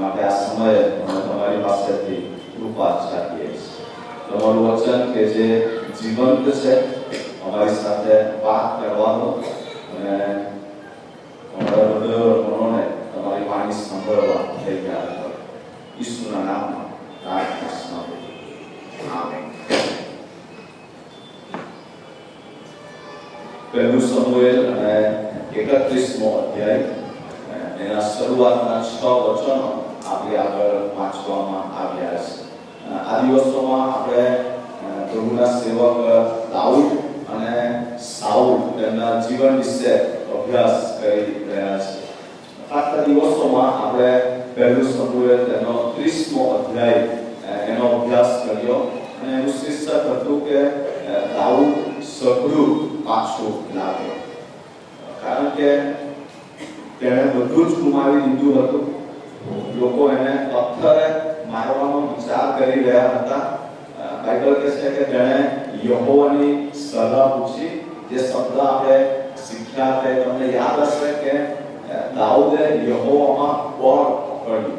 માટે આ સમયે અમે તમારી પાસેથી કૃપા ચાહીએ છીએ. તમારું વચન કે જે જીવંત છે, અમારી સાથે વાત કરવાનો અને અમારા હૃદયોને તમારી વાણી સાંભળવા તૈયાર કરો. ઈસુના નામમાં પ્રાર્થના સાંભળો. આમેન. પહેલું સમુએલ અને 31મો અધ્યાય એના શરૂઆતના 6 વચનો આપણે આગળ વાંચવામાં આવ્યા છે. આ દિવસોમાં આપણે પ્રભુના સેવક દાઉદ અને સાઉલ તેમના જીવન વિશે અભ્યાસ કરી રહ્યા છે. આટલા દિવસોમાં આપણે પહેલું સમુએલ તેનો 30મો અધ્યાય એનો અભ્યાસ કર્યો અને એનું શીર્ષક હતું કે દાઉદ સઘળું પાછું લાવ્યો. કારણ કે તેણે બધું જ ગુમાવી દીધું હતું. લોકો એને પથ્થરે મારવાનો વિચાર કરી રહ્યા હતા. બાઇબલ કહે છે કે તેણે યહોવાની સલાહ પૂછી. જે શબ્દ આપણે શીખ્યા તે તમને યાદ હશે કે દાઉદે યહોવામાં બળ પકડ્યું.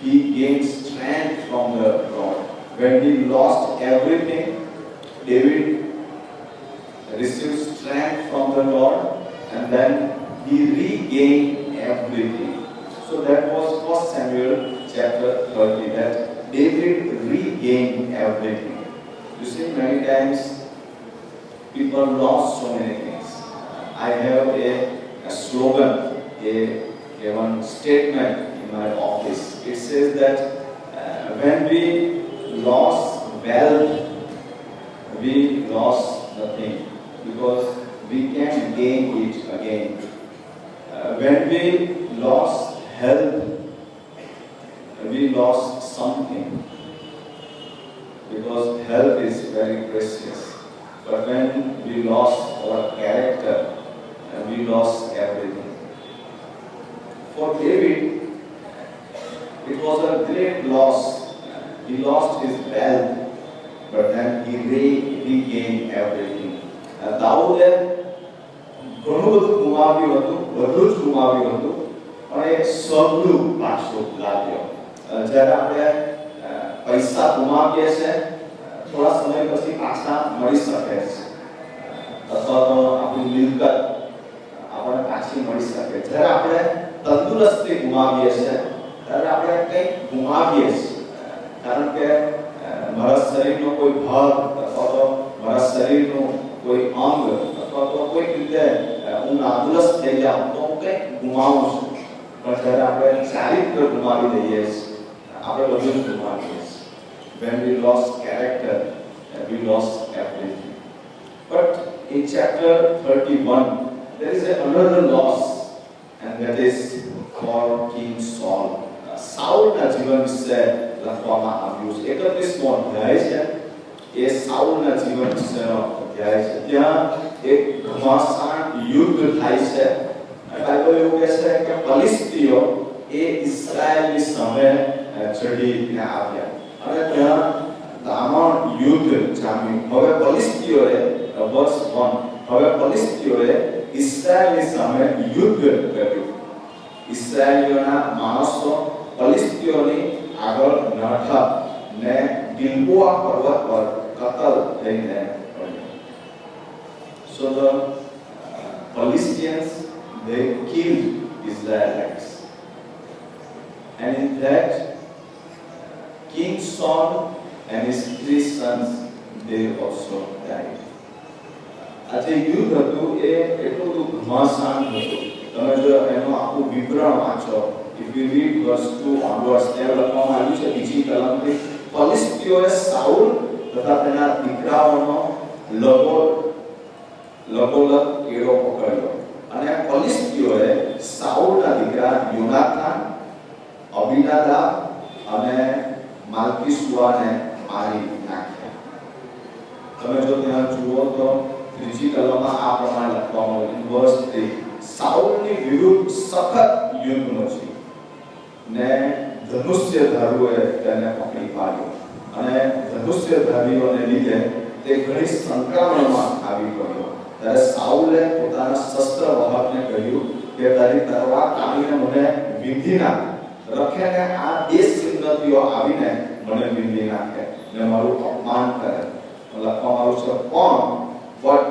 He gained strength from the Lord. When he lost everything, David received strength from the Lord, and then he regained everything. So that was 1 Samuel chapter 30, that David regained everything. You see, many times people lost so many things. I have a slogan, a one statement in my office. It says that when we lost wealth, we lost nothing, because we can gain it again. When we lost health, we lost something, because health is very precious. But when we lost our character, we lost everything. For David, it was a great loss. He lost his wealth, but then he regained everything. દાઉદે ઘણું બધું ગુમાવ્યું હતું, બધું જ ગુમાવ્યું હતું, પણ એ સઘળું પાછું લાવ્યો. જ્યારે આપણે પૈસા ગુમાવીએ છીએ, થોડા સમય પછી પાછા મળી શકે છે, અથવા તો આપણી મિલકત આપણને પાછી મળી શકે. જ્યારે આપણે તંદુરસ્તી ગુમાવીએ છીએ, ત્યારે આપણે કંઈક ગુમાવીએ છીએ. કારણ કે મારા શરીરનો કોઈ ભાગ અથવા તો મારા શરીરનું કોઈ અંગ અથવા તો કોઈ રીતે હું નાદુરસ્ત થઈ જાઉં તો હું કંઈક ગુમાવું છું. પણ જ્યારે આપણે ચારિત્ર ગુમાવી દઈએ છીએ, આપણે બધું જ ગુમાવીએ છીએ. When we lost character, we lost everything. But in chapter 31, there is another loss, and that is called King Saul. સાઉલના જીવન વિશે લખવામાં આવ્યું છે. 31મો અધ્યાય છે એ સાઉલના જીવન વિશેનો અધ્યાય છે. ત્યાં એક ઘમાસાન યુદ્ધ થાય છે. બાઇબલ એવું કહે છે કે ફલિસ્તીઓ એ ઇઝરાયલની સામે ચડીને આવ્યા અને ત્યાં દામણ યુદ્ધ જામ્યું. હવે ફલિસ્તીઓએ verse 1, હવે ફલિસ્તીઓએ ઇઝરાયલની સામે યુદ્ધ કર્યું. ઇઝરાયલીઓના માણસો ફલિસ્તીઓની આગળ નાઠા ને ગિલ્બોઆ પર્વત પર કતલ થઈને પડ્યા. So the Philistines, they killed Israelites, and in that King Saul and his 3 sons, they also died. આ જે યુદ્ધ હતું એ એટલું બધું ઘમાસાન હતું. તમે જો એનું આખું વિવરણ વાંચો, if you read verse 2 onwards, ત્યાં લખવામાં આવ્યું છે બીજી કલમથી, ફલિસ્તીઓએ સાઉલ તથા તેના દીકરાઓનો લગોલગ કેળો પકડ્યો અને ફલિસ્તીઓએ સાઉલના દીકરા યોનાથાન, અબીનાદાબ અને માલ્કીસુઆને મારી નાખ્યા. તમે જો ત્યાં જુઓ તો ત્રીજી કલમમાં આ પ્રમાણે લખવામાં આવ્યું, verse 3, સાઉલની વિરુદ્ધ સખત યુદ્ધ છે ને ધનુષ્યધારીઓએ તેને પકડી પાડ્યો અને ધનુષ્યધારીઓને લીધે તે ઘણી સંકળામણમાં આવી પડ્યો. ત્યારે સાઉલે પોતાના શસ્ત્ર વાહકને કહ્યું કે તારી તલવાર તાણીને મને વિંધી નાખ. રખે ને આ દેશ સિદ્ધતિઓ આવીને મને વિંધી નાખે ને મારું અપમાન કરે. લખવામાં આવ્યું છે પણ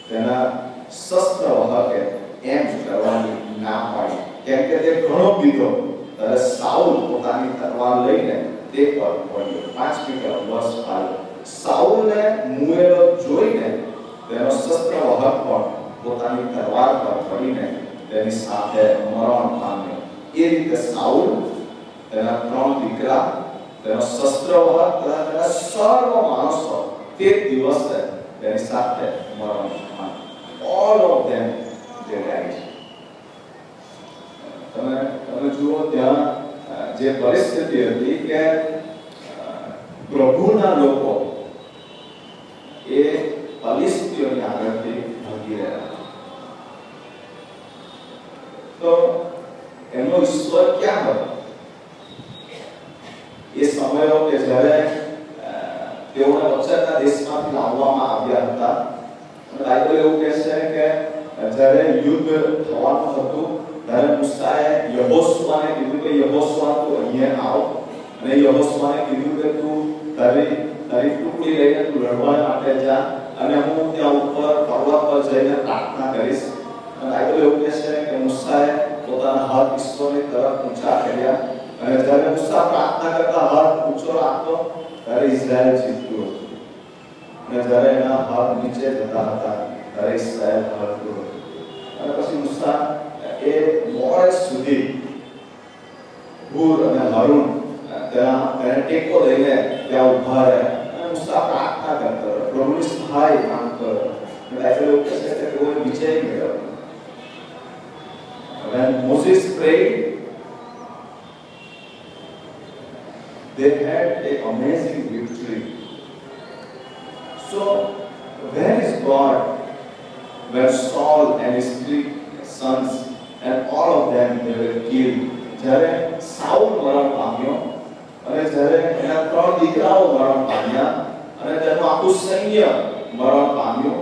તેના શસ્ત્ર વહકે એમ કરવાની ના પાડી, કેમ કે તે ઘણો બીધો. ત્યારે સાઉલ પોતાની તલવાર લઈને તે પર પડ્યો. 5 મીટર વર્ષ આવ્યો. સાઉલને મુએલો જોઈને તેનો શસ્ત્ર વહક પણ પોતાની તલવાર પર પડીને તેની સાથે મરણ પામ્યો. એ રીતે સાઉલ, તેના 3 દીકરા, તેનો શસ્ત્ર વહક તથા તેના સર્વ માણસો તે દિવસે તેની સાથે મરણ પામ્યા. All of them they died. તમે જુઓ ત્યાં જે પરિસ્થિતિ હતી કે પ્રભુના લોકો એ ફલિસ્તીઓની આગળથી ભાગી રહ્યા. તો એનો ઈશ્વર ક્યાં હતો? એ સમયો કે જ્યારે તેઓને વચ્ચેના દેશમાંથી લાવવામાં આવ્યા હતા. બાઇબલ એવું કહે છે કે જ્યારે યુદ્ધ થવાનું હતું ત્યારે મૂસાએ યહોશુઆને કીધું કે યહોશુઆ તું અહીંયા આવ, અને યહોશુઆને કીધું કે તું તારી ટુકડી લઈને તું લડવા માટે જા, અને હું ત્યાં ઉપર પર્વત પર જઈને પ્રાર્થના કરીશ. બાઇબલ એવું કહે છે કે મૂસાએ પોતાના હાથ ઈશ્વરની તરફ ઊંચા કર્યા, અને જ્યારે મૂસા પ્રાર્થના કરતા હાથ ઊંચો રાખતો ત્યારે ઇઝરાયલ જીતતું હતું, અને જ્યારે એના હાથ નીચે જતા હતા ત્યારે ઇઝરાયલ હારતું હતું. અને પછી મૂસા એ મોડે સુધી હૂર અને હારૂન તેને ટેકો લઈને ત્યાં ઊભા રહ્યા, અને મૂસા પ્રાર્થના કરતો હતો, પ્રભુની સહાય માંગતો હતો. બાઇબલ એવું કહે છે કે તેઓએ વિજય મેળવ્યો. When Moses prayed, they had an amazing victory. So, where is God when Saul and his 3 sons and all of them they were killed? જ્યારે સાઉલ મરણ પામ્યો અને જ્યારે એના 3 દીકરાઓ મરણ પામ્યા અને તેનું આખું સૈન્ય મરણ પામ્યું,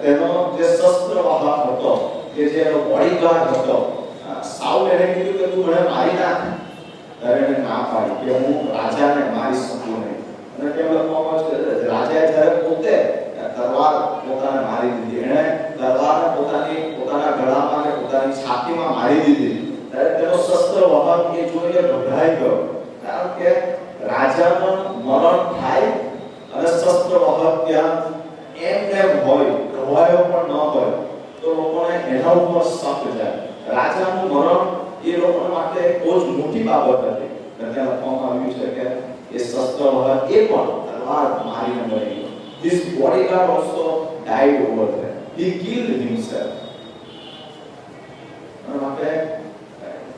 તેનો જે શસ્ત્ર વાહક હતો, કે જે એનો બોડીગાર્ડ હતો, સાઉલ એને કીધું કે તું મને મારી નાખ. ત્યારે એને ના પાડી કે હું રાજાને મારી શકું નહીં. અને કેમ લખવામાં આવે છે, રાજાએ જ્યારે પોતે તલવાર પોતાને મારી દીધી, એણે તલવારને પોતાના ગળામાં અને પોતાની છાતીમાં મારી દીધી, ત્યારે તેનો શસ્ત્ર વહક એ જોઈને ગભરાઈ ગયો. કારણ કે રાજાનું મરણ થાય અને શસ્ત્ર વહક ત્યાં એમ હોય, ગવાયો પણ ન હોય, તો લોકોને એના ઉપર શક જાય. રાજાનું મરણ એ લોકો માટે બહુ જ મોટી બાબત હતી. ત્યાં લખવામાં આવ્યું છે કે એ શસ્ત્ર વહક એ પણ તલવાર મારીને મરી ગયો. His bodyguard also died over there. He killed himself. માટે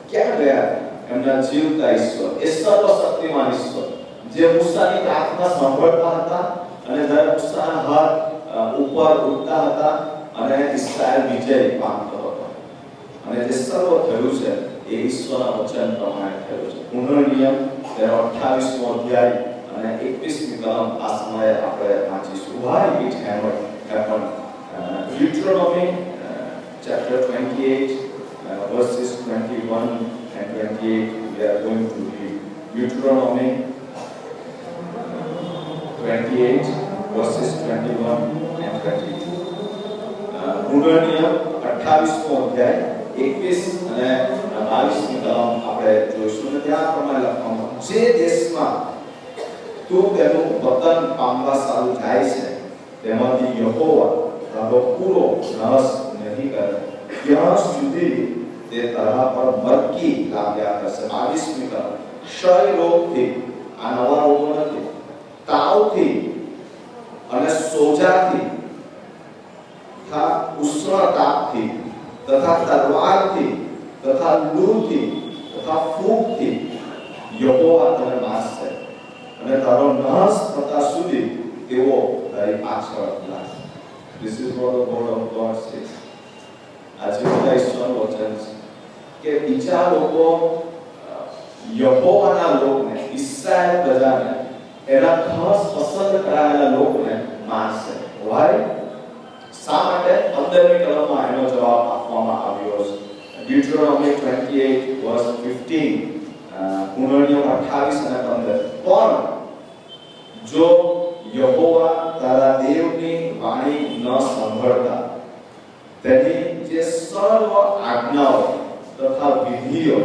ક્યાં ગયા એમના જીવતા ઈશ્વર, એ સર્વશક્તિમાન ઈશ્વર, જે મૂસાની પ્રાર્થના સાંભળતા હતા અને જ્યારે મૂસાના હાથ ઉપર ઉઠતા હતા અને ઇસ્રાએલ વિજય પામતો હતો. અને જે સર્વ થયું છે એ ઈશ્વરના વચન પ્રમાણે થયું છે. પુનર્નિયમ તેનો 28મો અધ્યાય અને 21મી કલમ આ સમયે આપણે વાંચીશું. Why it happened? Deuteronomy chapter 28 verses 21 and 28 we are going to read. Deuteronomy 28 verses 21 and 22. પુનર્નિયમ 28મો અધ્યાય 21 અને 22મી કલમ આપણે જોઈશું. અને ત્યાં પ્રમાણે લખવામાં, જે દેશમાં તું તેનું પતન પામવા સારું જાય છે તેમાંથી યહોવા તારો પૂરો નાશ નહીં કરે, ત્યાં સુધી તે તારા પર મરકી લાગ્યા કરશે. 22મી કલમ, ક્ષય રોગથી, આ નવા રોગો નથી, તાવથી અને સોજાથી તથા ઉષ્ણ તાપથી તથા તલવારથી તથા લૂથી તથા ફૂગથી યહોવા તને મારશે, અને તારો નાશ થતા સુધી તેઓ તારી પાછળ લાગશે. This is what the word of God says. આજે બધા ઈશ્વરનું વચન છે કે બીજા લોકો યહોવાના લોકને, ઇસ્રાએલ પ્રજાને, એના ખાસ પસંદ કરાયેલા લોકને મારશે. Why? શા માટે? 15મી કલમમાં એનો જવાબ આપવામાં આવ્યો છે. Deuteronomy 28 verse 15 કુંડળીઓ 28 અને 15 પણ જો યહોવા તારા દેવની વાણી ન સાંભળતા તેની જે સર્વ આજ્ઞાઓ તથા વિધિઓ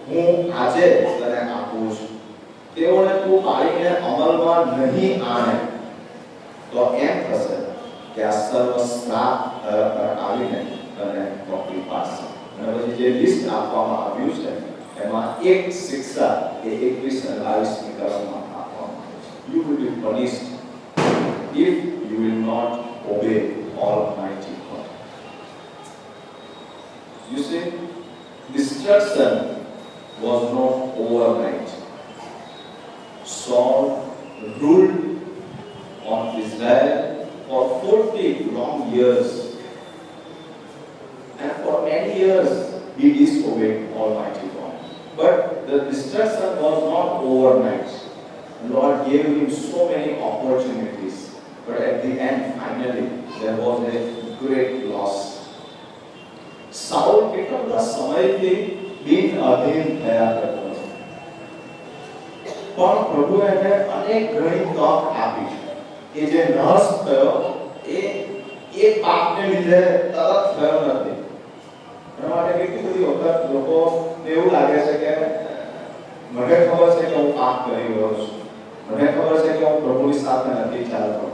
હું આજે તને આપું છું તેઓને તું પાળીને અમલમાં નહીં આણે તો એમ થશે કે આ સર્વ શ્રાપ તારા પર આવીને તને પકડી પાડશે. અને પછી જે લિસ્ટ આપવામાં આવ્યું છે એમાં એક શિક્ષા એ 21 અને 22 કલમમાં આપવામાં આવી છે. You will be punished if you will not obey Almighty God. You see, destruction was not overnight. Saul ruled on Israel for 40 long years, and for many years he disobeyed Almighty God. But the destruction was not overnight. Lord gave him so many opportunities, but at the end, finally, there was a great loss. Saul કેટલા બધા સમયથી બિન અધીન થયા કરતો પણ પ્રભુ એને અનેક ઘણી તક આપી. એ જે નષ્ટ થયો એ પાપને લીધે તરત થયો નથી. એના માટે કેટલી બધી વખત લોકોને એવું લાગે છે કે મને ખબર છે કે હું પાપ કરી રહ્યો છું, મને ખબર છે કે હું પ્રભુની સાથે નથી ચાલતો,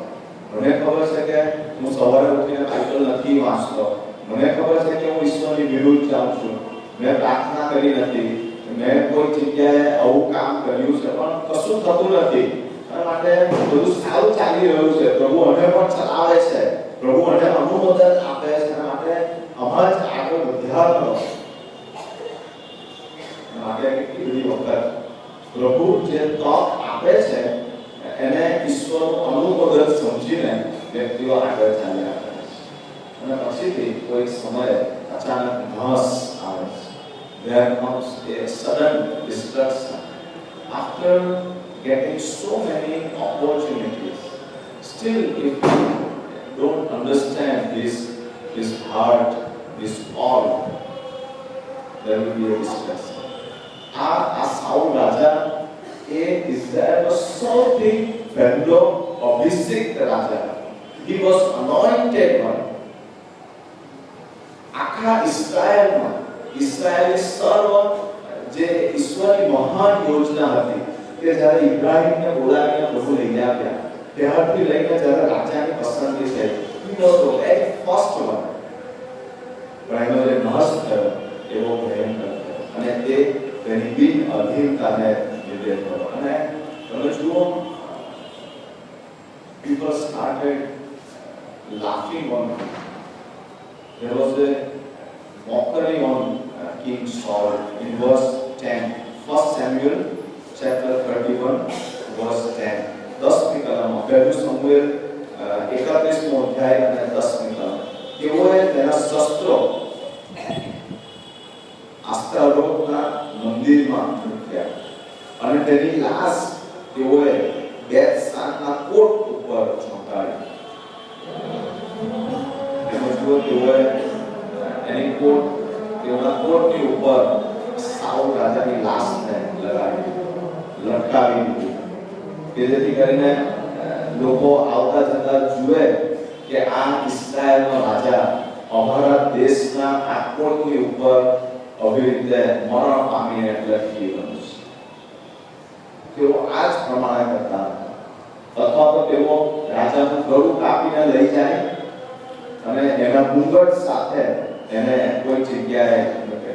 મને ખબર છે કે હું સવારે ઉઠીને બાઇબલ નથી વાંચતો, મને ખબર છે કે હું ઈશ્વરની વિરુદ્ધ જાઉં છું, મેં પ્રાર્થના કરી નથી, મેં કોઈ જગ્યાએ આવું કામ કર્યું છે પણ કશું થતું નથી. એના માટે બધું સારું ચાલી રહ્યું છે, પ્રભુ મને પણ ચલાવે છે, પ્રભુ મને અનુમોદન આપે છે, એના માટે અમારે જ આગળ વધ્યા કરો. માટે કેટલી બધી વખત પ્રભુ જે તક આપે છે એને ઈશ્વરનું અનુમોદન સમજીને વ્યક્તિઓ આગળ ચાલ્યા કરે છે. અને પછીથી કોઈ સમયે અચાનક નાશ આવે છે. There comes a sudden destruction after getting so many opportunities. Still, if you don't understand this heart, this all, there will be a destruction. આ સાઉલ રાજા એ ઇઝરાયલનો સૌથી પહેલો અભિષિક્ત રાજા. He was anointed one. આખા ઇઝરાયલમાં ઇઝરાયલી સર્વ જે ઈશ્વરની મહાન યોજના હતી કે જ્યારે ઇબ્રાહીમને બોલાવીને પ્રભુ લઈ આવ્યા ત્યારથી લઈને જ્યારે રાજાની પસંદગી થઈ, he was the very first one. પણ એનો જે નાશ થયો એવો ભયંકર થયો અને તે તેની બિન અધીનતાને લીધે થયો. અને તમે જુઓ, people started laughing on him. There was a mockery on King Saul in verse 10. 1 Samuel chapter 31 verse 10. 10મી કલમમાં પહેલું સમુએલ 31મો અધ્યાય અને 10મી કલમ. તેઓએ તેના શસ્ત્રો આસ્તરોતના મંદિરમાં મૂક્યા અને તેની લાશ તેઓએ બેતશાનના કોટ ઉપર ચોંટાડી. એમાં જુઓ, તેઓએ એની કોટ, તેઓના કોટની ઉપર સાઉલ રાજાની લાશને લગાવી લટકાવી દીધી કે જેથી કરીને લોકો આવતા જતા જુએ કે આ ઇસ્રાયેલનો રાજા અમારા દેશના આ કોટની ઉપર આવી રીતે મરણ પામીને લટકી રહ્યો છે. તેઓ આ જ પ્રમાણે કરતા અથવા તો તેઓ રાજાનું ગળું કાપીને લઈ જાય અને એના મુંગટ સાથે એને કોઈ જગ્યાએ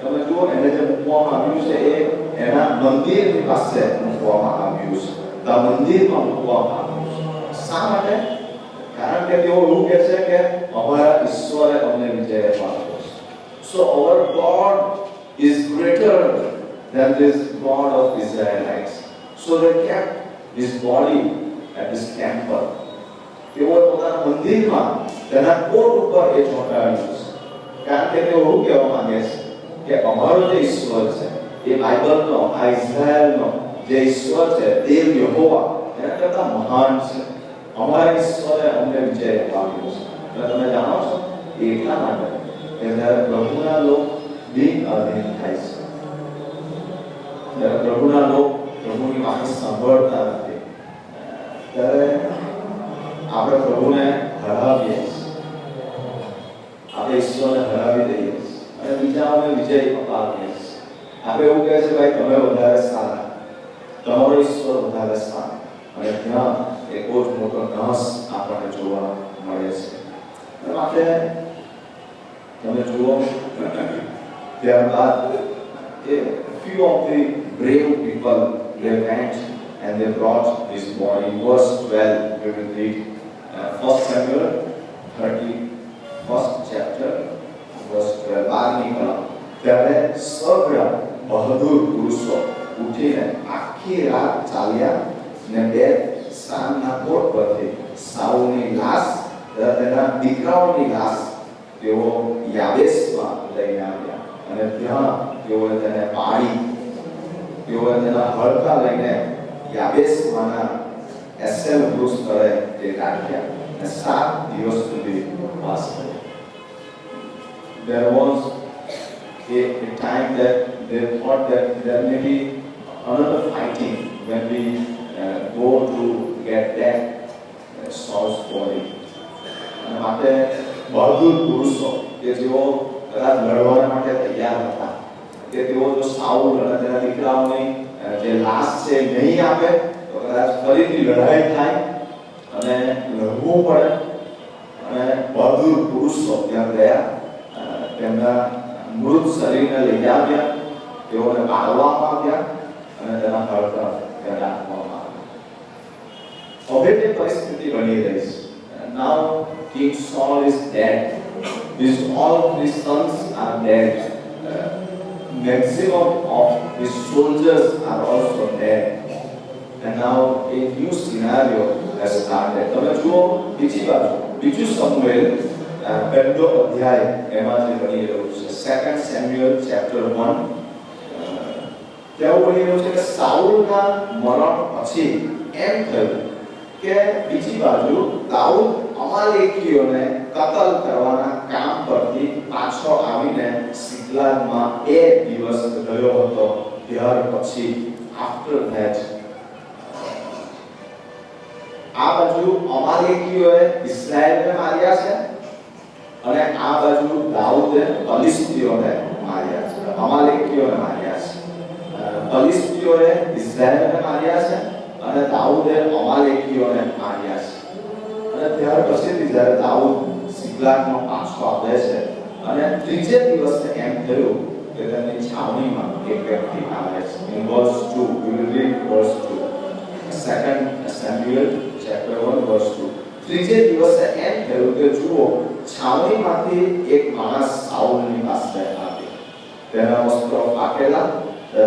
તમે જુઓ, એને જે મૂકવામાં આવ્યું છે એ એના મંદિરની પાસે મૂકવામાં આવ્યું છે, આ મંદિરમાં મૂકવામાં આવ્યું છે. શા માટે? કારણ કે તેઓ એવું કહે છે કે અમારા ઈશ્વરે અમને વિજય અપાવ્યો છે. So our God is greater than this God of Israelites. So they kept his body at this temple. તેઓ પોતાના મંદિરમાં તેના કોટ ઉપર એ ચોંટાડ્યું છે. કારણ કે તેઓ એવું કહેવા માંગે છે કે અમારો જે ઈશ્વર છે એ બાઇબલનો, આ ઇઝરાયલનો જે ઈશ્વર છે દેવ યહોવા એના કરતા મહાન છે. અમારા ઈશ્વરે અમને વિજય અપાવ્યો છે. એટલે તમે જાણો છો એટલા માટે કે જ્યારે પ્રભુના લોક બિન અધીન થાય છે જ્યારે પ્રભુના લોક પ્રભુની વાત સાંભળતા નથી ત્યારે આપણે પ્રભુને હરાવીએ આપણે ઈશ્વરને હરાવી દઈએ અને બીજાઓને વિજય અપાવીએ આપણે એવું કહે છે ભાઈ તમે વધારે સારા તમારો ઈશ્વર વધારે સારા અને ત્યાં એક બહુ જ મોટો નાશ આપણને જોવા મળે છે માટે તમે જુઓ ત્યારબાદ few of the brave people they went and they brought his body. Verse 12 we will read 1 Samuel 31st chapter verse 12 બહાર નીકળ્યા ત્યારે સગળા બહાદુર પુરુષો ઉઠીને આખી રાત ચાલ્યા ને બે સાંજના કોટ પરથી સાઉલની લાશ તેના દીકરાઓની લાશ તેઓ યાબેસમાં લઈને આવ્યા અને ત્યાં તેઓએ તેને પાડી તેઓએ તેના હડકા લઈને યાબેસમાંના એસેલ વૃક્ષ તળે તે રાખ્યા અને 7 દિવસ સુધી વાસ કર્યો. There was a time that they thought that there may be another fighting when we go to get back Saul's body. અને માટે બહાદુર પુરુષો કે જેઓ કદાચ લડવા માટે તૈયાર હતા કે તેઓ જો સાઉલ અને તેના દીકરાઓની જે લાશ છે નહીં આપે તો કદાચ ફરીથી લડાઈ થાય અને લડવું પડે અને બહાદુર પુરુષો ત્યાં ગયા તેમના મૃત શરીરને લઈ આવ્યા તેઓને બાળવામાં આવ્યા અને તેના હળતા ત્યાં રાખવામાં આવ્યા. હવે તે પરિસ્થિતિ બની રહી છે. Now King Saul is dead. His all his sons are dead. Maximum of his soldiers are also dead. And now a new scenario has started. તમે જુઓ બીજી બાજુ બીજું સમુએલ પહેલો અધ્યાય એમાં જે બની રહ્યું છે 2 Samuel chapter 1 ત્યાં બની રહ્યું છે કે સાઉલના મરણ પછી એમ થયું કે બીજી બાજુ દાઉદ અમાલેકીઓને કતલ કરવાના કામ પરથી પાછો આવીને સિકલાગમાં 2 દિવસ રહ્યો હતો. ત્યાર પછી after that આ બાજુ અમાલેકીઓએ ઇસ્રાએલને માર્યા છે અને આ બાજુ દાઉદે ફિલિસ્તીઓને માર્યા છે. અમાલેકીઓને માર્યા છે, ફિલિસ્તીઓએ ઇસ્રાએલને માર્યા છે અને દાઉદે અમાલેકીઓને માર્યા છે. અને ત્યાર પછીથી જ્યારે દાઉદ સિકલાગમાં પાછો આવે છે અને ત્રીજે દિવસે એમ થયું કે તેમની છાવણીમાં એક વ્યક્તિ આવે છે. In verse 2 we will read verse 2 2 Samuel chapter 1 verse 2 ત્રીજે દિવસે એમ થયું કે જુઓ છાવણીમાંથી એક માણસ સાઉલની પાસે આવ્યો. તેના વસ્ત્રો ફાટેલા,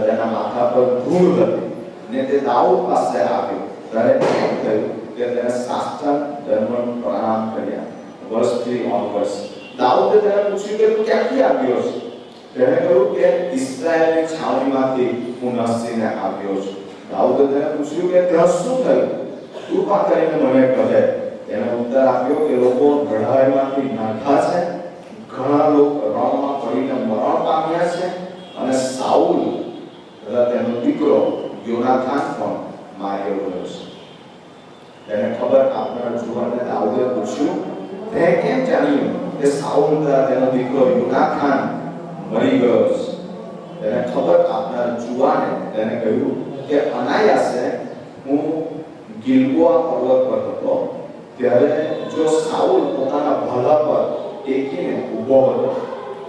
તેના માથા પર ધૂળ હતી ને તે દાઉદ પાસે આવ્યો. ત્યારે એમ થયું કે તેને સાષ્ટાંગ દંડવત પ્રણામ કર્યા. verse 3 onwards દાઉદે તેને પૂછ્યું કે તું ક્યાંથી આવ્યો છે? તેણે કહ્યું કે ઇસ્રાએલની છાવણીમાંથી હું નાસીને આવ્યો છું. દાઉદે તેને પૂછ્યું કે ત્યાં શું થયું? કૃપા કરીને મને કહે. તેને ઉત્તર આપ્યો કે લોકો લડાઈમાંથી નાઠા છે, ઘણા લોકો રણમાં પડીને મરણ પામ્યા છે અને સાઉલ તેનો દીકરો યોનાથાન પણ માર્યો ગયો છે. તેને ખબર આપનાર જુવાને દાઉદે પૂછ્યું તે કેમ જાણ્યું કે સાઉલ તેનો દીકરો યોનાથાન મરી ગયો છે? તેને ખબર આપનાર જુવાને તેને કહ્યું કે અનાયાસે હું ગિલ્બોઆ પર્વત પર હતો ત્યારે જો સાઉલ પોતાના ભાલા પર ટેકીને ઊભો હતો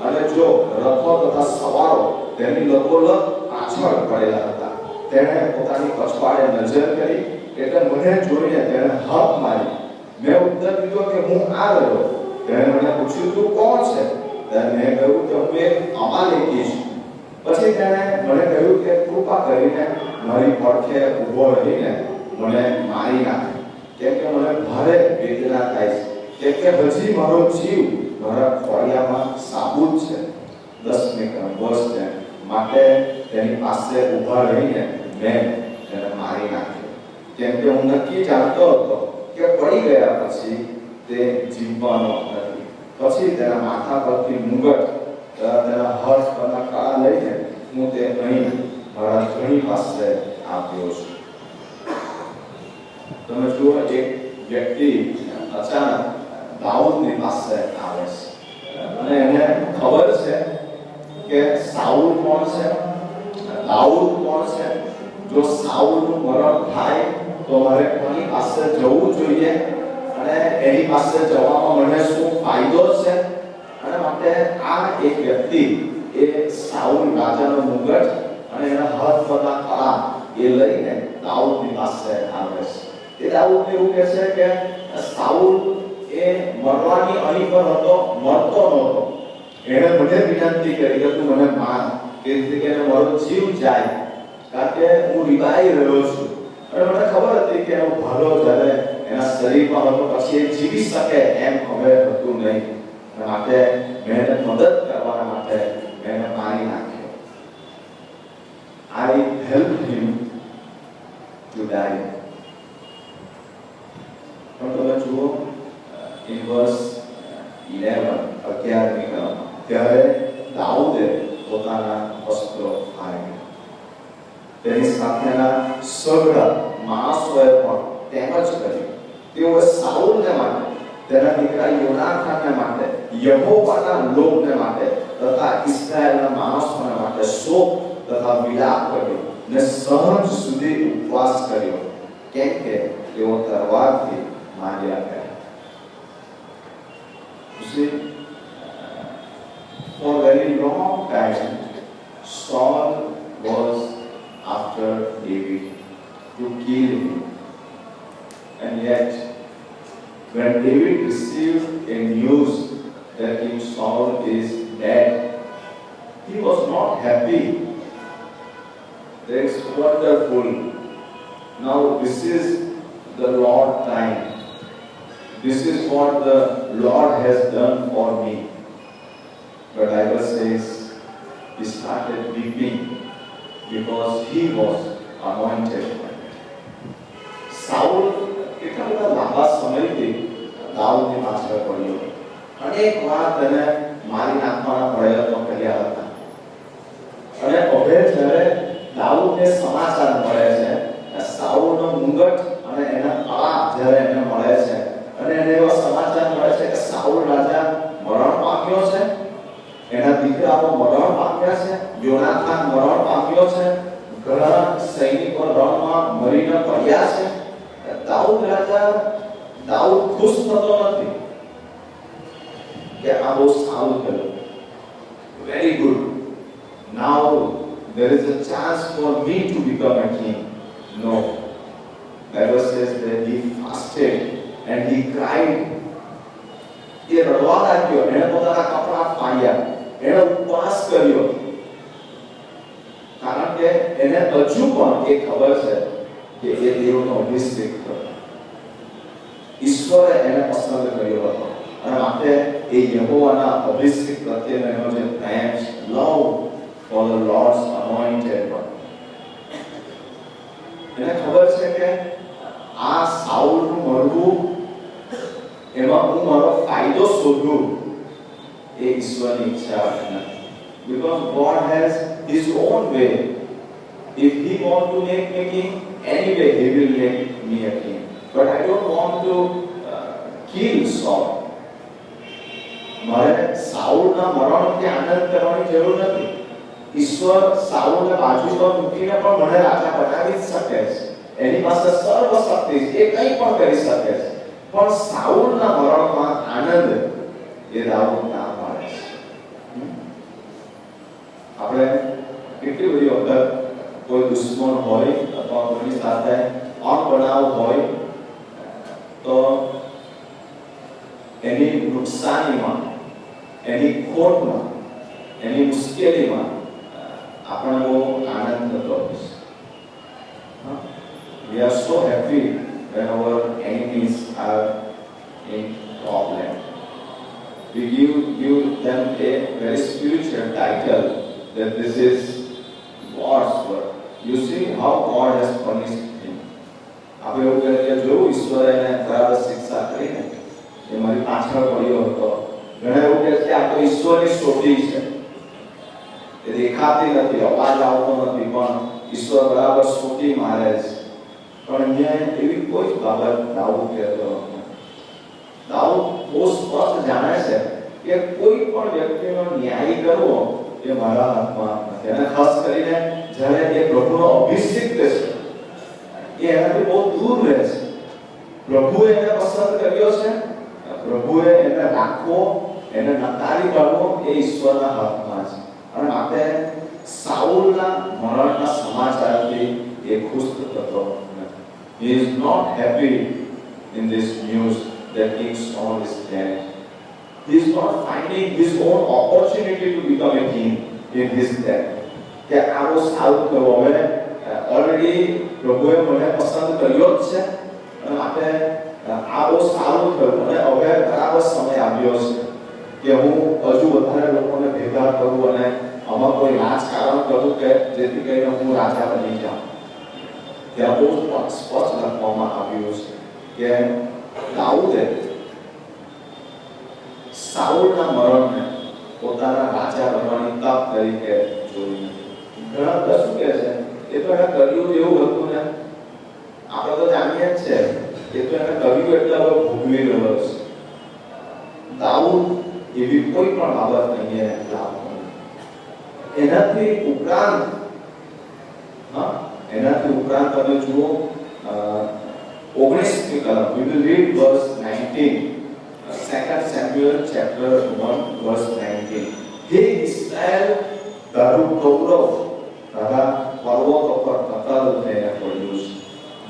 અને જો રથો તથા સવારો તેની લગોલગ પાછળ પડેલા હતા, તેણે પોતાની પછવાડે નજર કરી એટલે મને જોઈને તેણે હાથ મારી. મેં ઉત્તર દીધો કે હું આ રહ્યો. તેણે મને પૂછ્યું તું કોણ છે? ત્યારે મેં કહ્યું કે હું એક અમાલેકી છું. પછી તેણે મને કહ્યું કે કૃપા કરીને મારી પડખે ઊભો રહીને મને મારી નાખ, કેમ કે મને ભારે વેદના થાય છે, કેમ કે હજી મારો જીવ મારા ખોળિયામાં સાબુત છે. 10 વર્ષ છે માટે તેની પાસે ઊભા રહીને મેં તેને મારી નાખ્યો, કેમ કે હું નક્કી જાણતો હતો કે પડી ગયા પછી તે જીવવાનો નથી. પછી તેના માથા પરથી મુગટ તેના હાથ પરના કાળા લઈને હું તે અહીં મારા ધણી એની પાસે આવ્યો છું. તમે જુઓ, એક વ્યક્તિ અચાનક દાઉદની પાસે આવે છે અને એને ખબર છે કે સાઉલ કોણ છે, દાઉદ કોણ છે. જો સાઉલનું મરણ થાય તો મારે કોની પાસે જવું જોઈએ અને એની પાસે જવામાં મને શું ફાયદો છે. અને માટે આ એક વ્યક્તિ એ સાઉલ રાજાનો મુગટ અને એના હાથ પરના કળા એ લઈને દાઉદની પાસે આવે છે. એ દાઉદને એવું કહે છે કે સાઉલ એ મરવાની અણી પર હતો, મરતો નહોતો. એણે મને વિનંતી કરી કે તું મને માર, કે મારો જીવ જાય, કારણ કે હું રીબાઈ રહ્યો છું. અને મને ખબર હતી કે એનો ભાલો જ્યારે એના શરીરમાં હતો પછી એ જીવી શકે એમ હવે હતું નહીં. માટે મેં એને મદદ કરવા માટે મેં એને મારી નાખ્યો. I helped him to die. પણ તમે જુઓ, in verse 11 ત્યારે દાઉદે પોતાના વસ્ત્રો ફાડ્યા. તેની સાથેના સગળા માણસોએ પણ તેમ જ કર્યું. તેઓએ સાઉલને માટે, તેના દીકરા યોનાથાનને માટે, યહોવાના લોકને માટે તથા ઇસ્રાયેલના માણસોને માટે શોક તથા વિલાપ કર્યો ને સહજ સુધી ઉપવાસ કર્યો, કેમ કે તેઓ તલવારથી માર્યા ગયા. For a very long time, Saul was after David to kill him. And yet, when David received a news that King Saul is dead, he was not happy. That's wonderful. Now this is the Lord's time. This is what the Lord has done for me. But Bible says he started weeping because he was anointed. Soul કેટલા બધા લાંબા સમયથી દાઉદની પાછળ પડ્યો. અનેક વાર તેને મારી નાખવાના પ્રયત્નો કર્યા હતા. અને હવે જ્યારે દાઉદને સમાચાર મળે છે, સાઉલનો મુગટ અને એના કળા જ્યારે એને મળે છે અને એને એવા સમાચાર મળે છે કે સાઉલ રાજા મરણ પામ્યો છે, એના દીકરાઓ મરણ પામ્યા છે, યોનાથાન મરણ પામ્યો છે, ઘણા સૈનિકો રણમાં મરીને પડ્યા છે. દાઉદ ખુશ થતો નથી કે આ બહુ સારું કર્યું, very good, now there is a chance for me to become a king. No, Bible says that he fasted and he cried. એ રડવા લાગ્યો, એણે પોતાના કપડા ફાડ્યા, એણે ઉપવાસ કર્યો, કારણ કે એને હજુ પણ એ ખબર છે કે એ દેવનો અભિષેક હતો. ઈશ્વરે એને પસંદ કર્યો હતો અને માટે એ યહોવાના અભિષેક પ્રત્યેનો એનો જે પ્રેમ, લવ for the Lord's anointed one. એને ખબર છે કે આ સાઉલનું મરવું એમાં હું મારો ફાયદો શોધું એ ઈશ્વરની ઈચ્છા નથી. Because God has His own way. If He wants to make me king, anyway He will make me a king. But I don't want to kill Saul. મારે સાઉલના મરણથી આનંદ કરવાની જરૂર નથી. ઈશ્વર સાઉલને બાજુ પર મૂકીને પણ મને રાજા બનાવી શકે છે. એની પાસે સર્વ શક્તિ છે, એ કંઈ પણ કરી શકે છે. પણ સાઉલના મરણમાં આનંદ એ દાઉદ ના પાડે છે. આપણે કેટલી બધી વખત કોઈ દુશ્મન હોય અથવા કોઈની સાથે અણબનાવ હોય તો એની નુકસાનીમાં, એની ખોટમાં, એની મુશ્કેલીમાં આપણે બહુ આનંદ થતો હોય છે. We are so happy when our enemies are in problem. We give them a very spiritual title that this is God's work. You see how God has punished him. આપણે એવું કરીએ જો ઈશ્વરે એને બરાબર શિક્ષા કરીને એ મારી પાછળ પડ્યો હતો. ઘણા એવું કહે છે આ તો ઈશ્વરની સોટી છે, એ દેખાતી નથી, અવાજ આવતો નથી, પણ ઈશ્વર બરાબર સોટી મારે છે. પણ અહીંયા એવી કોઈ બાબત દાઉદ કહેતો નથી. દાઉદ બહુ સ્પષ્ટ જાણે છે કે કોઈ પણ વ્યક્તિનો ન્યાય કરવો એ મારા હાથમાં નથી. અને ખાસ કરીને જ્યારે એ પ્રભુનો અભિષિક્ત છે એ એનાથી બહુ દૂર રહે છે. પ્રભુએ એને પસંદ કર્યો છે, પ્રભુએ એને રાખવો, એને નકારી કાઢવો એ ઈશ્વરના હાથમાં છે. અને માટે સાઉલના મરણના સમાચારથી એ ખુશ થતો નથી. He is not happy in this news that King Saul is dead. He is not finding his own opportunity to become a king in his death. કે આવો સારું કરવો, હવે ઓલરેડી પ્રભુએ મને પસંદ કર્યો જ છે અને માટે આ બહુ સારું થયું અને હવે બરાબર સમય આવ્યો છે કે હું હજુ વધારે લોકોને ભેગા કરું અને આમાં કોઈ રાજકારણ કરું કે જેથી કરીને હું રાજા બની જાઉં. ત્યાં બહુ સ્પષ્ટ લખવામાં આવ્યું છે કે દાઉદે સાઉલના મરણને પોતાના રાજા બનવાની તક તરીકે જોઈ. ઘણા બધા શું કહે છે એ તો એને કર્યું જેવું હતું ને, આપણે તો જાણીએ જ છે એ તો એને કર્યું એટલે હવે ભોગવી રહ્યો છે. દાઉદ એવી કોઈ પણ બાબત નહીં લાભ એનાથી ઉપરાંત તમે જુઓ 19મી કલમ. We will read verse 19. 2 Samuel chapter 1 verse 19. હે ઇસ્રાએલ, તારું ગૌરવ તારા પર્વતો પર કતલ થઈને પડ્યું છે.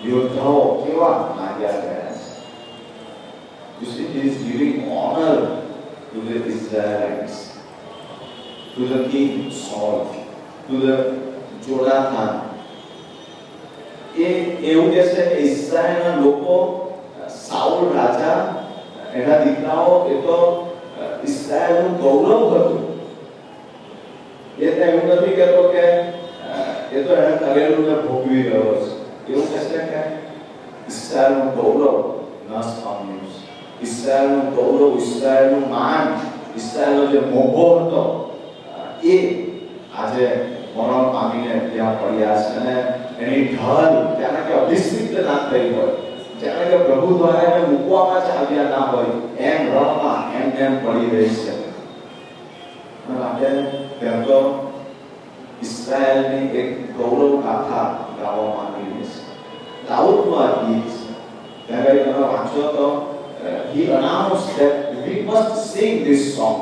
યોદ્ધાઓ કેવા માર્યા ગયા છે. You see, he is giving honor to the Israelites, to the king Saul, to the Jonathan. એવું કહે છે કે ઇઝરાયલના લોકો સાઉલ રાજા એના દીકરાઓ એ તો ઇઝરાયલનું ગૌરવ હતું. એ તો એવું નથી કહેતો કે એ તો એને કરેલું ને ભોગવી રહ્યો છે. એવું કહે છે કે ઇઝરાયલનું ગૌરવ નાશ પામ્યું છે. ઇઝરાયલનું ગૌરવ, ઇઝરાયલનું માન, ઇઝરાયલનો જે મોભો હતો એ આજે મરણ પામીને ત્યાં પડ્યા છે. અને એની ઢાલ જાણે કે અભિષિક્ત ના થઈ હોય, જાણે કે પ્રભુ દ્વારા એને મૂકવામાં જ આવ્યા ના હોય એમ રણમાં એમ પડી રહી છે. માટે ત્યાં તો ઇઝરાયલની એક ગૌરવ ગાથા ગાવામાં આવી છે. દાઉદનું આ ગીત ત્યારે તમે વાંચો તો he announced that we must sing this song.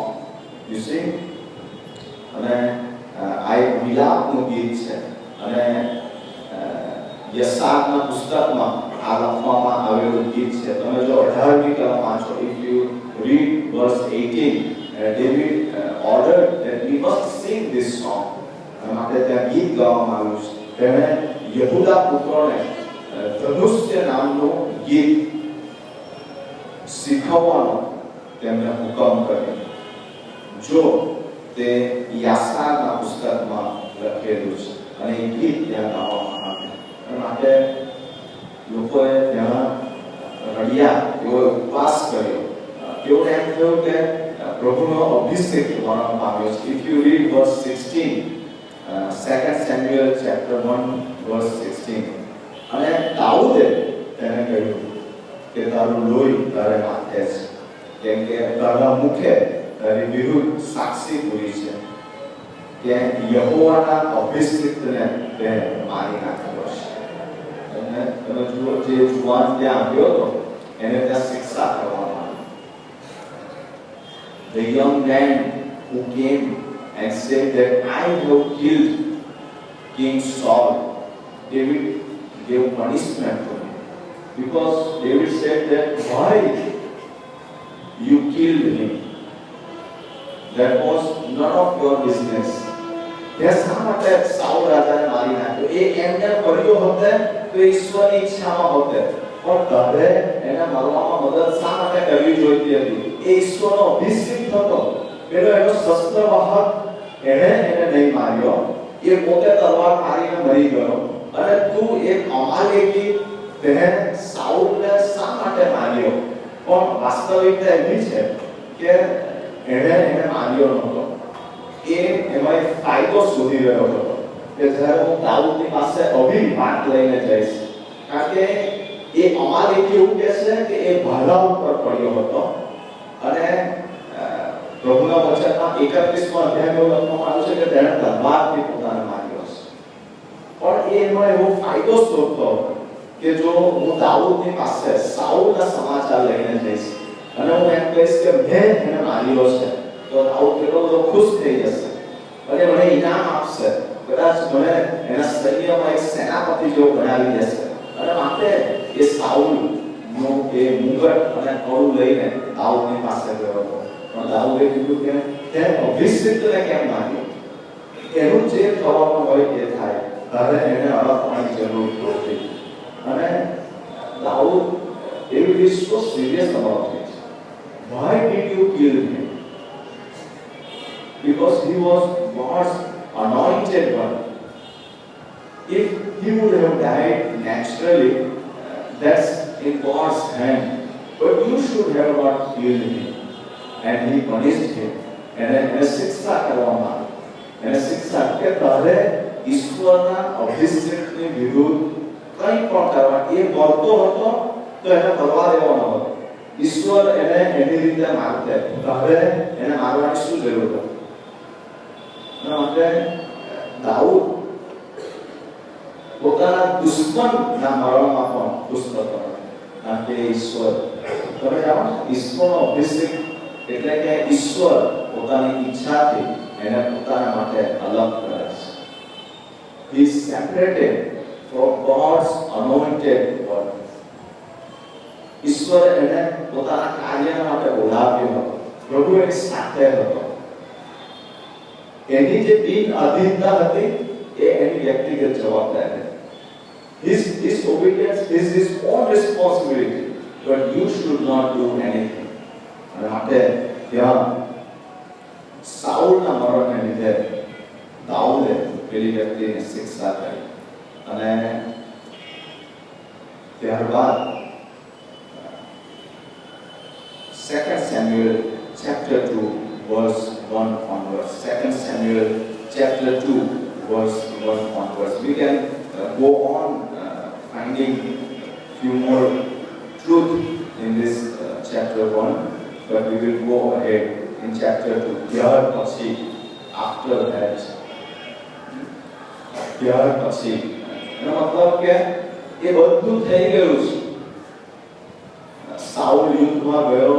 You see, અને આ એક વિલાપનું ગીત છે. અને યશાયાના પુસ્તકમાં આ લખવામાં આવેલું ગીત છે. તમે જો 18મી કલમ વાંચો, if you read verse 18, David ordered that we must sing this song. માટે ત્યાં ગીત ગાવામાં આવ્યું છે. તેણે યહૂદા પુત્રોને ધનુષ્ય નામનું ગીત શીખવવાનો તેમને હુકમ કર્યો. જો તે યાશાયાના પુસ્તકમાં લખેલું છે અને એ ગીત ત્યાં ગાવામાં આવ્યું. માટે લોકોએ ત્યાં રડ્યા, તેઓએ ઉપવાસ કર્યો. તેઓને એમ થયું કે પ્રભુનો અભિષેક મરણ પામ્યો છે. If you read verse 16, 2 Samuel chapter 1 verse 16, અને દાઉદે તેને કહ્યું કે તારું લોહી તારે માથે છે, કેમ કે તારા મુખે તારી વિરુદ્ધ સાક્ષી પૂરી છે કે યહોવાના અભિષિક્તને તે મારી નાખ્યો છે. અને તમે જુઓ, જે જુવાન ત્યાં આવ્યો હતો એને ત્યાં શિક્ષા કરવામાં આવી. The young man who came and said that I have killed King Saul, David gave punishment to him, because David said that why you killed him, that was none of your business. તે શા માટે soul રાજાને મારી નાખ્યો? એ એમને કર્યો હોતે તો ઈશ્વરની ઈચ્છામાં હોતે, પણ તારે એને મારવામાં મદદ શા માટે કરવી જોઈતી હતી? એ ઈશ્વરનો અભિષેક હતો, એનો શસ્ત્રવાહક એને નહીં માર્યો, એ પોતે તલવાર મારીને મરી ગયો. અને તું એક અમાલેકી તેને સાઉલને શા માટે માર્યો? પણ વાસ્તવિકતા એવી છે કે એને માર્યો નહોતો. એ એમાં ફાયદો શોધી રહ્યો હતો. કે જ્યારે હું દાઉદની પાસે અભિમાન લઈને જઈશ, કારણ કે એ અમારી કેવું કહે છે કે એ ભાલા ઉપર પડ્યો હતો અને પ્રભુના વચનમાં 31મા અધ્યાયમાં લખવામાં આવ્યું છે કે તેણે તલવારથી પોતાને માર્યો છે. પણ એનો એવો ફાયદો શોધતો કે જો હું દાઉદની પાસે સાઉલના સમાચાર લઈને જઈશ અને હું એમ કહીશ કે મેં એને માર્યો છે, તો દાઉદ કેટલો બધો ખુશ થઈ જશે અને મને ઇનામ આપશે, કદાચ મને એના સૈન્યમાં એક સેનાપતિ જેવો બનાવી દેશે. અને માટે એ સાઉલનો એ મુગટ અને કડું લઈને દાઉદની પાસે ગયો હતો. પણ દાઉદે કીધું કે તે અભિષિક્તને કેમ માર્યો? એનું જે થવાનું હોય એ થાય, તારે એને અડકવાની જરૂર નથી. અને Dawood David is so serious about it. Why did you kill him? Because he was God's anointed one. If he would have died naturally, that's in God's hand. But you should have not killed him. And he punished him. And એને શિક્ષા કરવામાં આવી. એને શિક્ષા કે તારે ઈશ્વરના અભિષેકની વિરુદ્ધ કંઈ પણ કરવા, એ મરતો હતો તો એને મરવા દેવાનો હતો. ઈશ્વર એને એની રીતે મારતે, તારે એને મારવાની શું જરૂર હતી? માટે દાઉદ પોતાના દુશ્મનના મરણમાં પણ ખુશ હતો, કારણ કે ઈશ્વર, તમે જાણો ઈશ્વરનો અભિષેક એટલે કે ઈશ્વર પોતાની ઈચ્છાથી એને પોતાના માટે અલગ કરે છે. He is separated from God's anointed one. ઈશ્વર એને પોતાના કાર્ય માટે બોલાવ્યો હતો, પ્રભુ એની સાથે હતો. એની જે બિન અધીનતા હતી એ એની વ્યક્તિગત જવાબદારી. His obedience is his own responsibility, but you should not do anything. અને માટે ત્યાં સાઉલના મરણને લીધે દાઉદે પેલી વ્યક્તિને શિક્ષા કરી. અને ત્યારબાદ 2 Samuel chapter 2 verse 1 onwards. 2 Samuel chapter 2 verse 1 onwards. We can go on finding few more truth in this chapter 1, but we will go ahead in chapter 2. ત્યાર પછી, after that, ત્યાર પછી, એનો મતલબ કે એ બધું થઈ ગયું છે. સાઉલ યુદ્ધમાં ગયો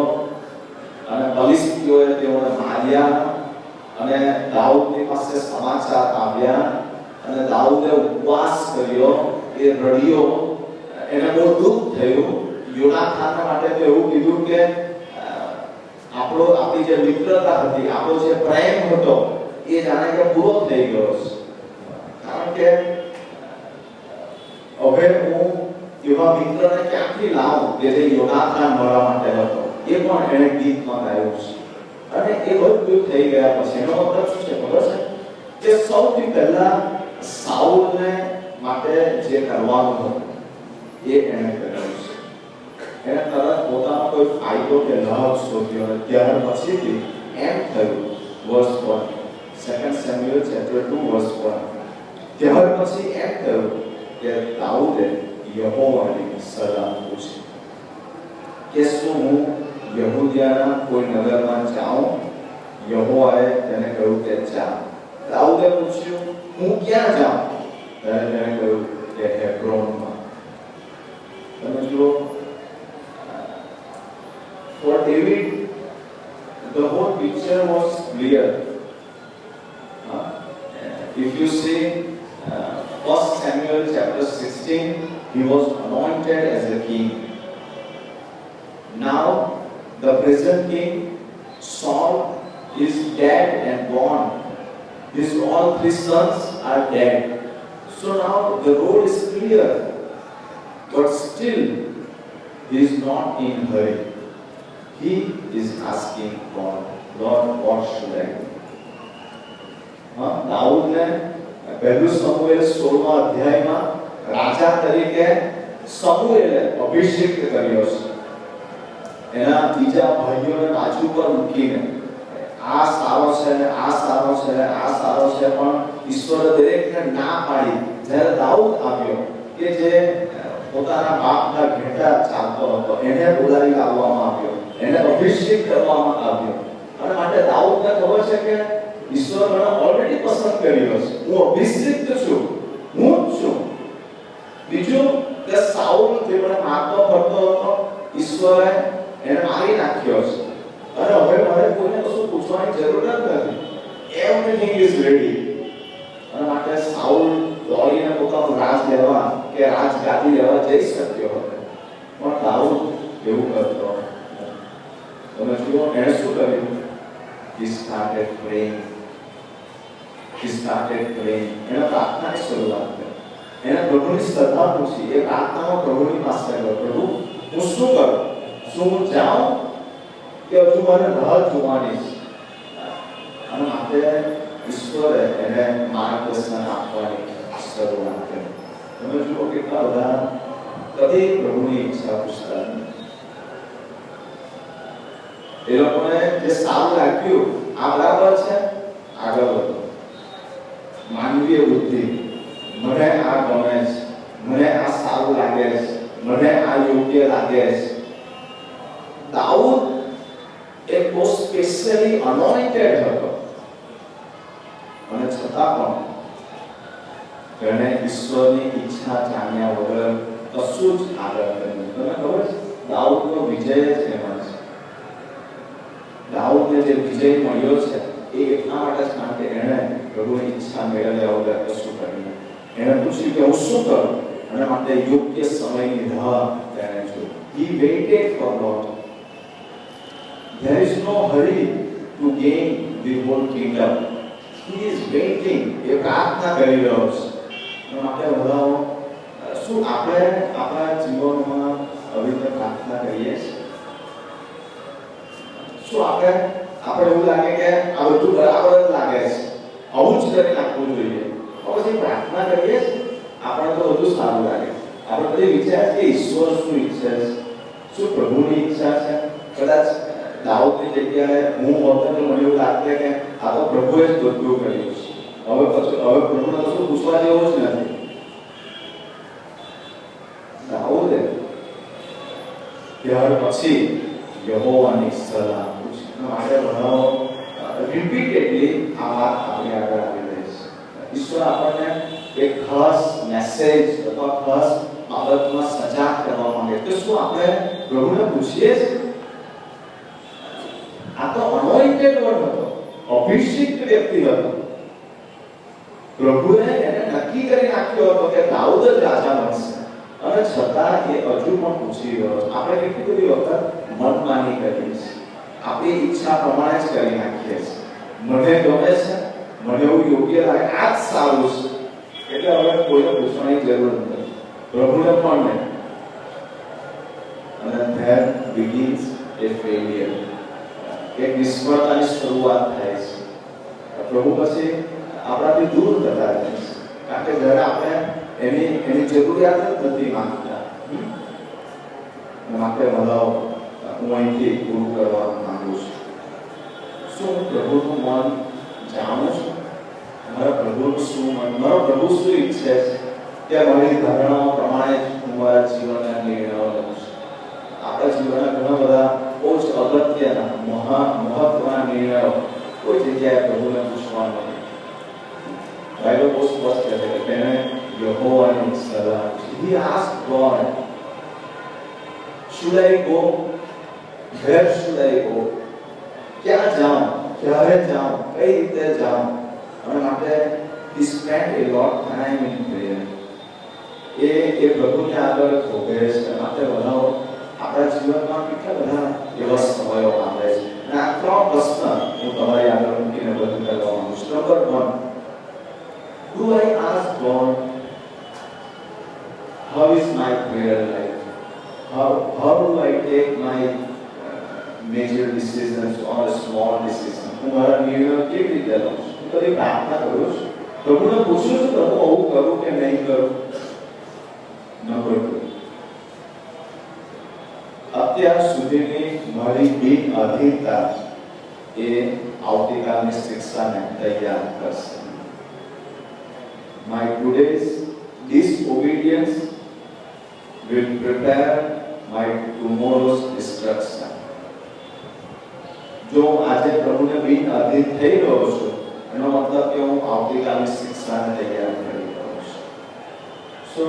અને ફલિસ્તીઓએ તેઓને માર્યા અને દાઉદની પાસે સમાચાર આવ્યા અને દાઉદે ઉપવાસ કર્યો, એ રડ્યો, એને બહુ દુઃખ થયું. યોનાથાનના માટે તો એવું કીધું કે આપણી જે મિત્રતા હતી, આપણો જે પ્રેમ હતો એ જાણે કે પૂરો થઈ ગયો છે, કારણ કે હવે હું એવા મિત્રને ક્યાંથી લાવું કે જે યોનાથાન મળવા માટે હતો. એ પણ એણે ગીતમાં ગાયું છે. અને એ બધું થઈ ગયા પછી એનો મતલબ શું છે ખબર છે? કે સૌથી પહેલા સાઉલને માટે જે કરવાનું હતું એ એણે કર્યું છે. એને તરત પોતાનો કોઈ ફાયદો કે લાભ શોધ્યો અને ત્યાર પછીથી એમ થયું, verse 1, 2 Samuel chapter 2 verse 1. ત્યાર પછી એમ થયું કે દાઉદે યહોવાની સલાહ પૂછી કે શું હું યહૂદિયાના કોઈ નગરમાં જાઉં? યહોવાએ તેને કહ્યું કે જા. દાઉદે પૂછ્યું, હું ક્યાં જાઉં? ત્યારે તેને કહ્યું કે હેબ્રોનમાં. તમે જુઓ, for David the whole picture was clear. If you see 1 Samuel chapter 16, he was anointed as a king. Now the present king Saul is dead and gone. His all 3 sons are dead. So now the road is clear, but still he is not in hurry. He is asking God, Lord, what should I do? દાઉદને પહેલું Samuel 16મા અધ્યાયમાં રાજા તરીકે સમુએલે અભિષેક કર્યો છે. એના બીજા ભાઈઓને બાજુ પર મૂકીને આ સારો છે ને આ સારો છે ને આ સારો છે, પણ ઈશ્વરે દરેકને ના પાડી. જ્યારે દાઉદ આવ્યો કે જે પોતાના બાપના ઘેટા ચાલતો હતો, એને બોલાવી લાવવામાં આવ્યો, એને અભિષેક કરવામાં આવ્યો. અને માટે દાઉદને ખબર છે કે ઈશ્વર મને ઓલરેડી પસંદ કર્યો છે, હું અભિષિક્ત છું, હું જ છું. બીજું કે સાઉલ જે મને મારતો ફરતો હતો, ઈશ્વરે એને મારી નાખ્યો છે. અને હવે મારે કોઈને કશું પૂછવાની જરૂર જ નથી. Everything is ready. અને માટે સાઉલ દોડીને પોતાનું રાજ લેવા કે રાજગાદી લેવા જઈ શક્યો હતો, પણ દાઉદ એવું કરતો. તમે જુઓ એણે શું કર્યું? He started praying. એણે પ્રાર્થનાની શરૂઆત કરી. એણે પ્રભુની શ્રદ્ધા પૂછી. એ પ્રાર્થનામાં પ્રભુની પાસે ગયો, પ્રભુ હું શું કરું? શું હું જાઉં કે હજુ મને રાહ જોવાની છે? અને માટે ઈશ્વરે એને માર્ગદર્શન આપવાની શરૂઆત કરી. તમે જુઓ કેટલા બધા કદી પ્રભુની ઈચ્છા પૂછતા નથી. એ લોકોને જે સારું લાગ્યું, આ બરાબર છે, આગળ વધો. માનવીય બુદ્ધિ, મને આ ગમે છે, મને આ સારું લાગે છે, મને આ યોગ્ય લાગે છે. દાઉદ એક બહુ સ્પેશિયલી અનોઇન્ટેડ હતો, અને છતાં પણ તેણે ઈશ્વરની ઈચ્છા જાણ્યા વગર કશું જ આગળ કર્યું. તમને ખબર છે, દાઉદનો વિજય જ એમાં છે. દાઉદને જે વિજય મળ્યો છે એ એટલા માટે જ કારણ કે એણે પ્રભુની ઈચ્છા મેળવ્યા વગર કશું કર્યું. એણે પૂછ્યું કે હું શું કરું, અને માટે યોગ્ય સમયની રાહ તેણે જોઈ. He waited for God. There is no hurry to gain the whole kingdom. He is waiting. એ પ્રાર્થના કરી રહ્યો છે. અને માટે બધાઓ શું આપણે આપણા જીવનમાં આવી રીતે પ્રાર્થના કરીએ છીએ? શું આપણે એવું લાગે કે આ બધું બરાબર જ લાગે છે, આવું જ કરી નાખવું જોઈએ, પછી પ્રાર્થના કરીએ આપણે તો બધું સારું લાગે. આપણે બધી વિચાર કે ઈશ્વર શું ઈચ્છે છે, શું પ્રભુની ઈચ્છા છે. કદાચ દાઉદની જગ્યાએ હું હોત તો મને એવું લાગતું કે આ તો પ્રભુએ જ બધું કર્યું છે, હવે પ્રભુને કશું પૂછવા જેવું જ નથી. દાઉદે ત્યાર પછી યહોવાની સલાહ પૂછી. માટે ભણાવો રિપીટેડલી આ વાત આપણી આગળ આવી રહી છે. ઈશ્વર આપણને એક ખાસ મેસેજ અથવા ખાસ બાબતમાં સજાગ કરવા માંગે. તો શું આપણે પ્રભુને પૂછીએ છીએ? આ તો અનોઇન્ટેડ વન હતો, અભિષિક્ત વ્યક્તિ હતો. પ્રભુએ એને નક્કી કરી નાખ્યો હતો કે દાઉદ જ રાજા બનશે, અને છતાં એ હજુ પણ પૂછી રહ્યો છે. આપણે કેટલી બધી વખત મનમાની કરીએ છીએ, આપણી ઈચ્છા પ્રમાણે જ કરી નાખીએ છીએ. મને ગમે છે, મને એવું યોગ્ય લાગે, આ જ સારું છે, એટલે હવે કોઈને પૂછવાની જરૂર નથી, પ્રભુને પણ નહીં. અને then begins a failure. એક નિષ્ફળતાની શરૂઆત થાય છે. પ્રભુ પછી આપણાથી દૂર થતા જાય છે, કારણ કે જ્યારે આપણે એની જરૂરિયાત જ નથી માંગતા. માટે ભલાઓ હું અહીંથી પૂરું કરવા માંગુ છું. શું હું પ્રભુનું મન જાણું છું? મારા પ્રભુનું શું મન, મારો પ્રભુ શું ઈચ્છે છે કે મારી ધારણાઓ પ્રમાણે જ હું મારા જીવનના નિર્ણયો લઉં છું. આપણા જીવનના ઘણા બધા બહુ જ અગત્યના મહત્વના નિર્ણયો કોઈ જગ્યાએ પ્રભુને પૂછવાનો નથી. બાઇબલ બહુ સ્પષ્ટ છે કે તેને યહોવાની સલાહ પૂછી. He asked God, should I go? Where should I go? ક્યાં જાઉં, ક્યારે જાઉં, કઈ રીતે જાઉં? અને માટે he spent a lot time in prayer. એ પ્રભુને આગળ ભોગવે છે. માટે બધાઓ આપણા જીવનમાં કેટલા બધા એવા સમયો આવે છે. અને આ 3 પ્રશ્ન હું તમારી આગળ મૂકીને બંધ કરવા માંગુ છું. Number 1, do I ask God, how is my prayer life? How do I take my major decisions or small decisions? હું મારા નિર્ણયો કેવી રીતે લઉં છું? હું કદી પ્રાર્થના કરું છું, પ્રભુને પૂછું છું, પ્રભુ આવું કરું કે નહીં કરું? નંબર 2, અત્યાર સુધીની મારી બિનઅધીનતા એ આવતીકાલની શિક્ષાને તૈયાર કરશે. my today's disobedience will prepare my tomorrow's destruction. જો આજે પ્રભુને બિન અધીન થઈ રહ્યો છું એનો મતલબ કે હું આવતીકાલની શિક્ષાને તૈયાર કરી રહ્યો છું. So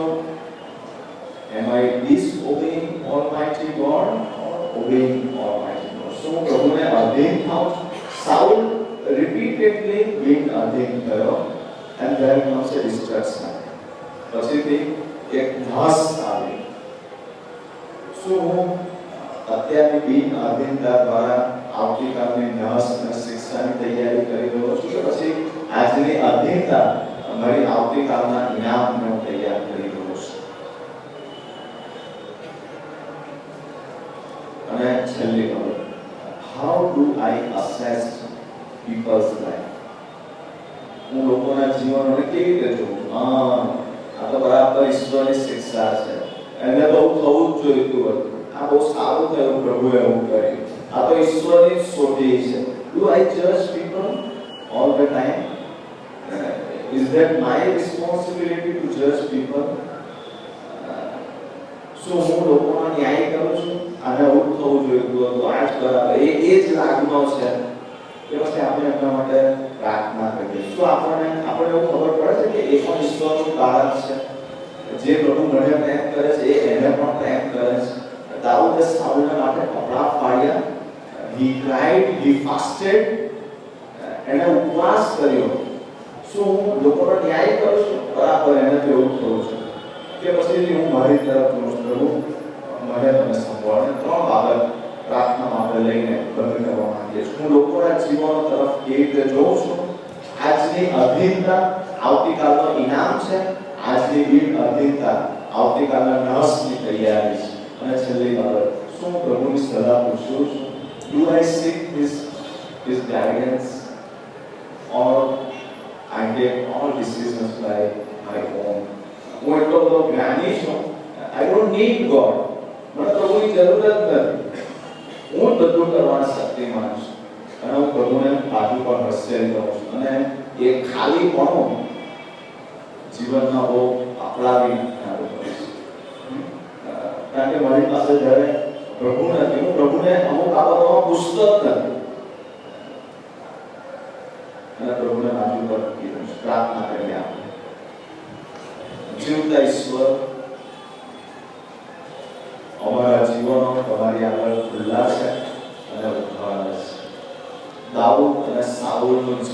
am I disobeying Almighty God or obeying Almighty God? So હું પ્રભુને અધીન થાઉં છું. Saul repeatedly being અધીન થયો and there comes a destruction. પછીથી એક નાશ આવી. શું હું અત્યારની બિન અધીનતા દ્વારા આવતીકાલની નાશ અને શિક્ષાની તૈયારી કરી રહ્યો છું કે પછી આજની અધીનતા મારી આવતીકાલના ઇનામને હું તૈયાર કરી રહ્યો છું? અને છેલ્લી ખબર, how do I assess people's life? હું લોકોના જીવનને કેવી રીતે જોઉં? આ તો બરાબર ઈશ્વરની શિક્ષા છે, એને તો થવું જ જોઈતું હતું, આ બહુ સારું થયું પ્રભુએ એવું કર્યું, આ તો ઈશ્વરની સોટી છે. Do I judge people all the time? Is that my responsibility to judge people? શું હું લોકોનો ન્યાય કરું છું? આને એવું થવું જોઈતું હતું, આ જ બરાબર, એ જ લાગનો છે, એ પછી આપણે એમના માટે પ્રાર્થના કરીએ. શું આપણે એવું ખબર પડે છે કે એ પણ ઈશ્વરનું કારણ છે? જે પ્રભુ મને પ્રેમ કરે છે એ એને પણ પ્રેમ કરે છે. દાઉદે સાઉલના માટે કપડા ફાડ્યા, he cried, he fasted, એને ઉપવાસ કર્યો. શું હું લોકોનો ન્યાય કરું છું? બરાબર, એને તો એવું થયું છે કે પછી હું મારી તરફ જોઉં છું, પ્રભુ મને તમે સંભાળો. ત્રણ બાબત પ્રાર્થનામાં આપણે લઈને બંધ કરવા માંગીએ છીએ. હું લોકોના જીવનો તરફ કેવી રીતે જોઉં છું? આજની અધીનતા આવતીકાલનો ઇનામ છે, આજની બિન અધીનતા આવતીકાલના નાશની તૈયારી છે. અને છેલ્લી બાબત, શું પ્રભુની સલાહ પૂછું છું? Do I seek his guidance or I take all decisions by my own? હું એટલો બધો જ્ઞાની છું, I don't need God, મને પ્રભુની જરૂર જ નથી, હું બધું કરવાની શક્તિમાન છું. અને હું પ્રભુને બાજુ પર હસેલી દઉં છું અને એ ખાલીપણું જીવનમાં બહુ અપલાવી નાખું છું. કારણ કે મારી પાસે જ્યારે પ્રભુ નથી, હું પ્રભુને અમુક બાબતોમાં પૂછતો જ નથી અને પ્રભુને બાજુ પર કીધું. પ્રાર્થના કરીએ આપણે. જીવતા ઈશ્વર, અમારા જીવનો તમારી આગળ ખુલ્લા છે અને ઉઘાડા છે. દાઉદ અને સાઉલનું